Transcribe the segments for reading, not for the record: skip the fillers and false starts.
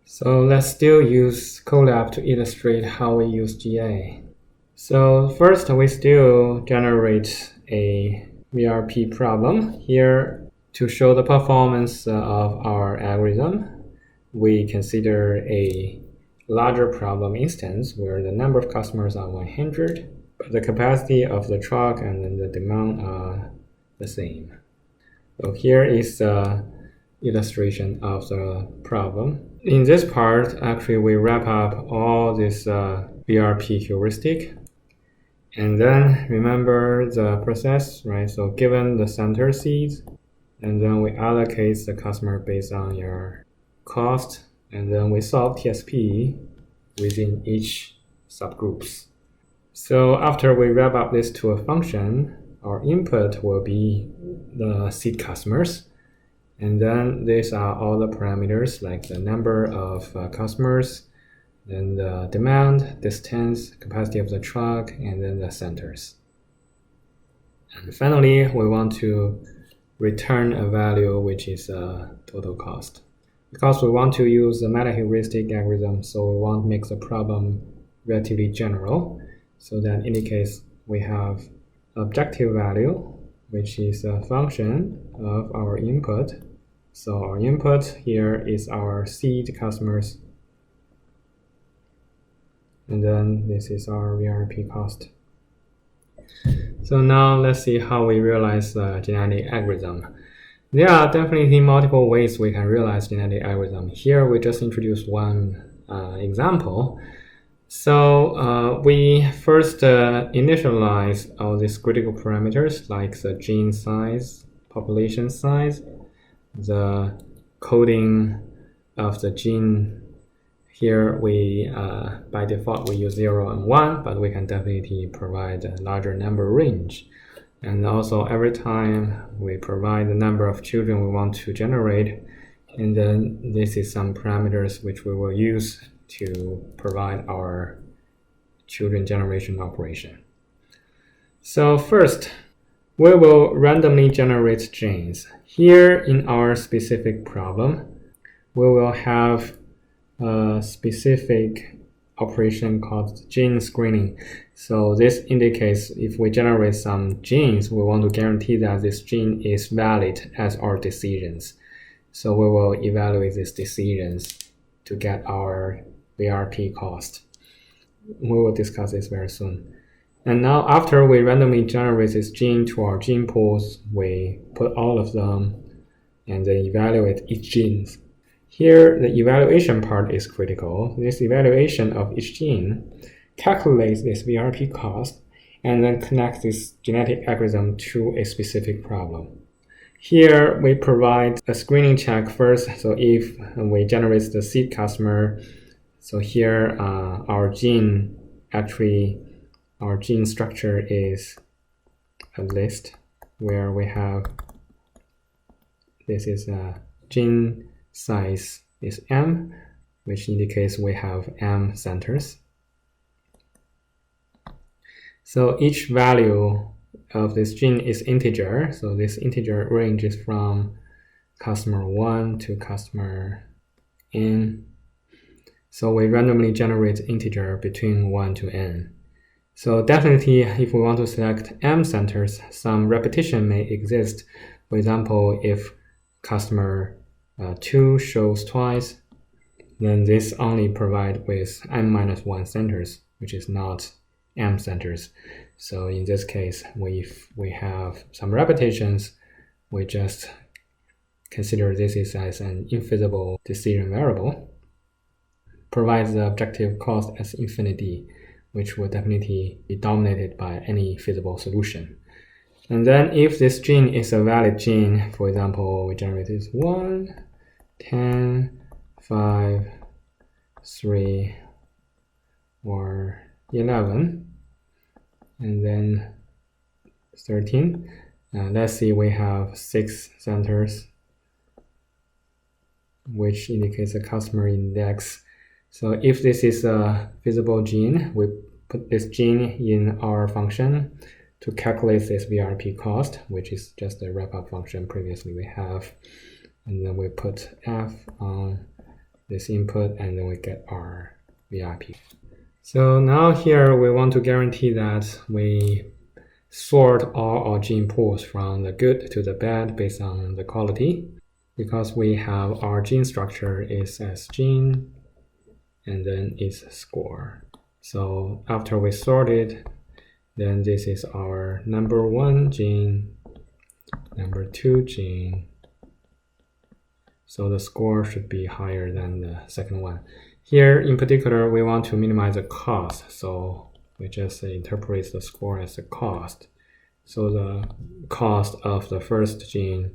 So let's still use Colab to illustrate how we use GA. So first, we still generate a VRP problem. Here, to show the performance of our algorithm, we consider a larger problem instance where the number of customers are 100, but the capacity of the truck and then the demand are the same. So here is the illustration of the problem. In this part, actually, we wrap up all this VRP heuristic. And then remember the process, right? So given the center seeds, and then we allocate the customer based on your cost, and then we solve TSP within each subgroups. So after we wrap up this to a function, our input will be the seed customers. And then these are all the parameters like the number of customers, then the demand, distance, capacity of the truck, and then the centers. And finally, we want to return a value which is total cost. Because we want to use the meta-heuristic algorithm, so we want to make the problem relatively general, so that indicates we have objective value, which is a function of our input. So our input here is our seed customers, and then this is our VRP cost. So now let's see how we realize the genetic algorithm. There are definitely multiple ways we can realize genetic algorithm. Here we just introduced one example. So we first initialize all these critical parameters like the gene size, population size, the coding of the gene. Here we, by default, we use 0 and 1, but we can definitely provide a larger number range. And also every time we provide the number of children we want to generate, and then this is some parameters which we will use to provide our children generation operation. So first, we will randomly generate genes. Here in our specific problem, we will have a specific operation called gene screening. So this indicates if we generate some genes, we want to guarantee that this gene is valid as our decisions. So we will evaluate these decisions to get our VRP cost. We will discuss this very soon. And now after we randomly generate this gene to our gene pools, we put all of them and then evaluate each gene. Here, the evaluation part is critical. This evaluation of each gene calculates this VRP cost and then connects this genetic algorithm to a specific problem. Here, we provide a screening check first. So if we generate the seed customer, so here our gene structure is a list where we have, this is a gene size is M, which indicates we have M centers. So each value of this gene is integer. So this integer ranges from customer 1 to customer N. So we randomly generate integer between 1 to N. So definitely, if we want to select M centers, some repetition may exist. For example, if customer 2 shows twice, then this only provides with M-1 centers, which is not M centers. So in this case, if we have some repetitions, we just consider this is as an infeasible decision variable, provides the objective cost as infinity, which will definitely be dominated by any feasible solution. And then if this gene is a valid gene, for example, we generate this 1, 10, 5, 3, or 11, and then 13. Let's see, we have 6 centers, which indicates a customer index. So if this is a feasible gene, we put this gene in our function to calculate this VRP cost, which is just a wrap-up function previously we have. And then we put F on this input, and then we get our VRP. So now here we want to guarantee that we sort all our gene pools from the good to the bad based on the quality, because we have our gene structure is as gene and then is score. So after we sort it, then this is our number 1 gene, number 2 gene. So the score should be higher than the second one. Here in particular, we want to minimize the cost. So we just interpret the score as a cost. So the cost of the first gene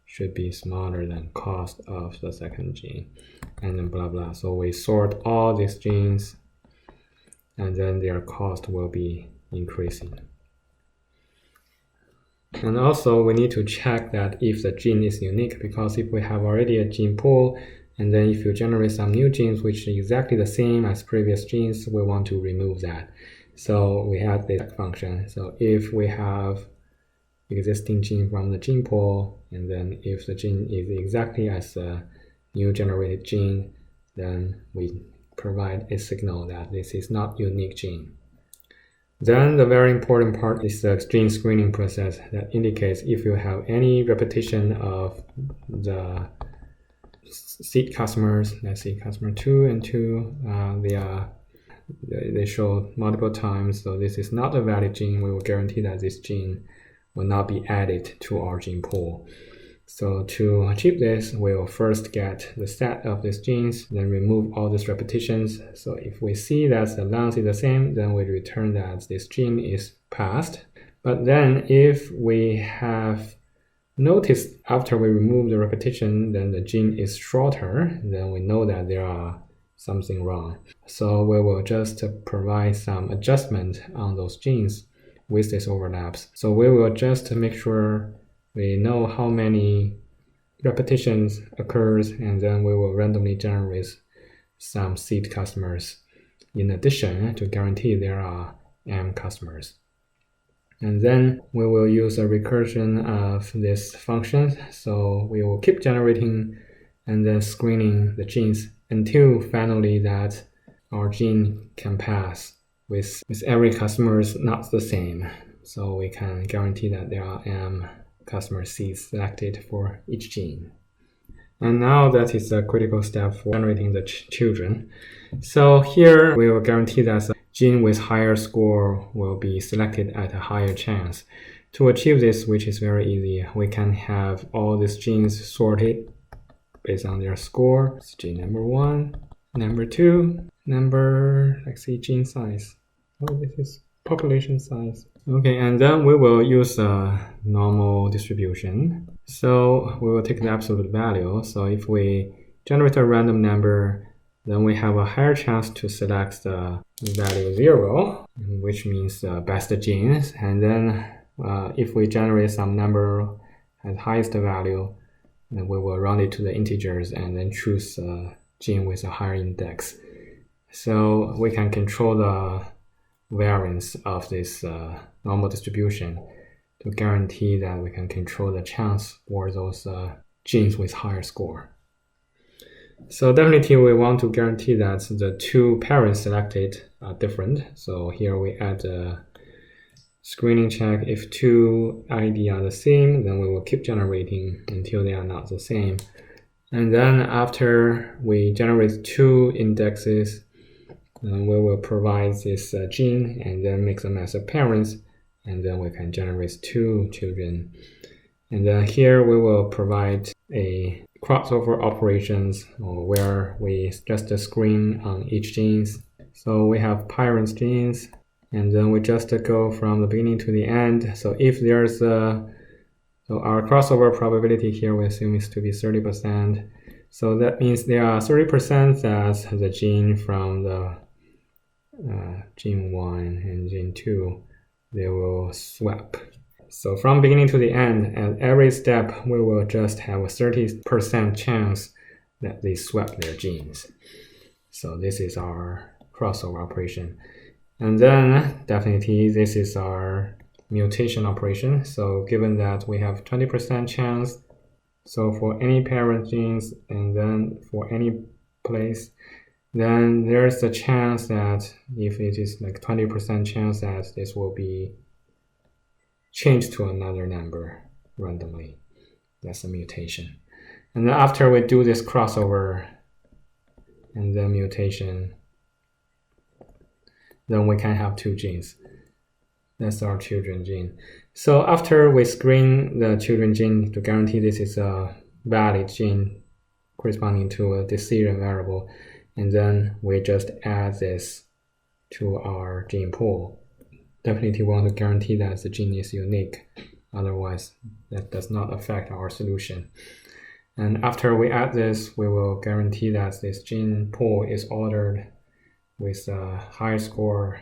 should be smaller than cost of the second gene, and then blah blah. So we sort all these genes, and then their cost will be increasing. And also we need to check that if the gene is unique, because if we have already a gene pool, and then if you generate some new genes which are exactly the same as previous genes, we want to remove that. So we have this function. So if we have existing gene from the gene pool, and then if the gene is exactly as a new generated gene, then we provide a signal that this is not unique gene. Then the very important part is the gene screening process that indicates if you have any repetition of the seed customers. Let's see, customer 2 and 2, they show multiple times, so this is not a valid gene. We will guarantee that this gene will not be added to our gene pool. So to achieve this, we will first get the set of these genes, then remove all these repetitions. So if we see that the length is the same, then we return that this gene is passed. But then if we have noticed after we remove the repetition, then the gene is shorter, then we know that there are something wrong. So we will just provide some adjustment on those genes with these overlaps. So we will just make sure we know how many repetitions occurs, and then we will randomly generate some seed customers in addition to guarantee there are M customers. And then we will use a recursion of this function. So we will keep generating and then screening the genes until finally that our gene can pass with every customer is not the same. So we can guarantee that there are M customer seeds selected for each gene. And now that is a critical step for generating the children. So here we will guarantee that a gene with higher score will be selected at a higher chance. To achieve this, which is very easy, we can have all these genes sorted based on their score. It's gene number 1, number 2, let's see, gene size. Oh, this is population size. Okay, and then we will use a normal distribution. So we will take the absolute value. So if we generate a random number, then we have a higher chance to select the value 0, which means the best genes. And then if we generate some number at highest value, then we will round it to the integers and then choose a gene with a higher index. So we can control the variance of this normal distribution to guarantee that we can control the chance for those genes with higher score. So definitely we want to guarantee that the two parents selected are different. So here we add a screening check. If two ID are the same, then we will keep generating until they are not the same. And then after we generate two indexes, we will provide this gene and then make them as a parents, and then we can generate two children. And then here we will provide a crossover operations where we just screen on each genes. So we have parents genes, and then we just go from the beginning to the end. So if there's so our crossover probability here we assume is to be 30%. So that means there are 30% that the gene from the gene 1 and gene 2, they will swap. So from beginning to the end, at every step, we will just have a 30% chance that they swap their genes. So this is our crossover operation. And then definitely this is our mutation operation. So given that we have 20% chance, so for any parent genes and then for any place, then there's a chance that if it is like 20% chance that this will be changed to another number randomly. That's a mutation. And then after we do this crossover and then mutation, then we can have two genes. That's our children gene. So after we screen the children gene to guarantee this is a valid gene corresponding to a decision variable, and then we just add this to our gene pool. Definitely want to guarantee that the gene is unique. Otherwise, that does not affect our solution. And after we add this, we will guarantee that this gene pool is ordered with a high score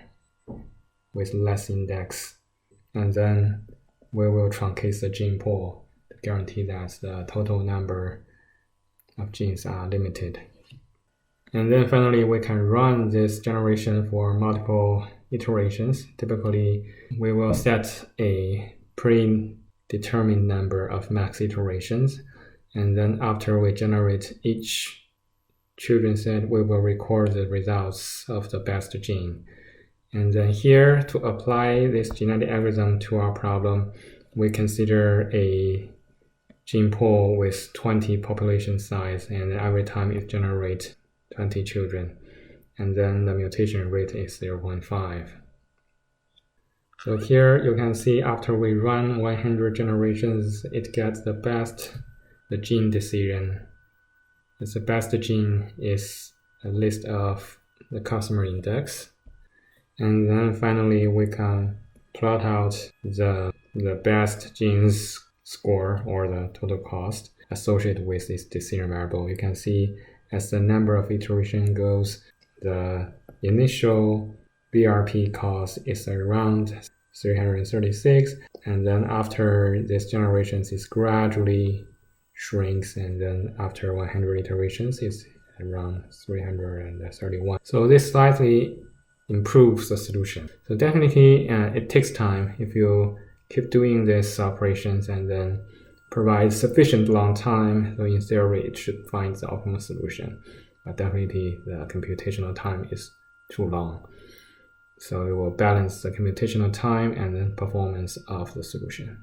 with less index. And then we will truncate the gene pool to guarantee that the total number of genes are limited. And then finally, we can run this generation for multiple iterations. Typically, we will set a predetermined number of max iterations. And then after we generate each children set, we will record the results of the best gene. And then here, to apply this genetic algorithm to our problem, we consider a gene pool with 20 population size, and every time it generates 20 children. And then the mutation rate is 0.5. So here you can see after we run 100 generations, it gets the gene decision. The best gene is a list of the customer index. And then finally, we can plot out the best genes score or the total cost associated with this decision variable. You can see as the number of iteration goes, the initial VRP cost is around 336, and then after this generations is gradually shrinks, and then after 100 iterations is around 331. So this slightly improves the solution. So definitely it takes time if you keep doing these operations and then provide sufficient long time. So in theory, it should find the optimal solution. But definitely the computational time is too long. So it will balance the computational time and then performance of the solution.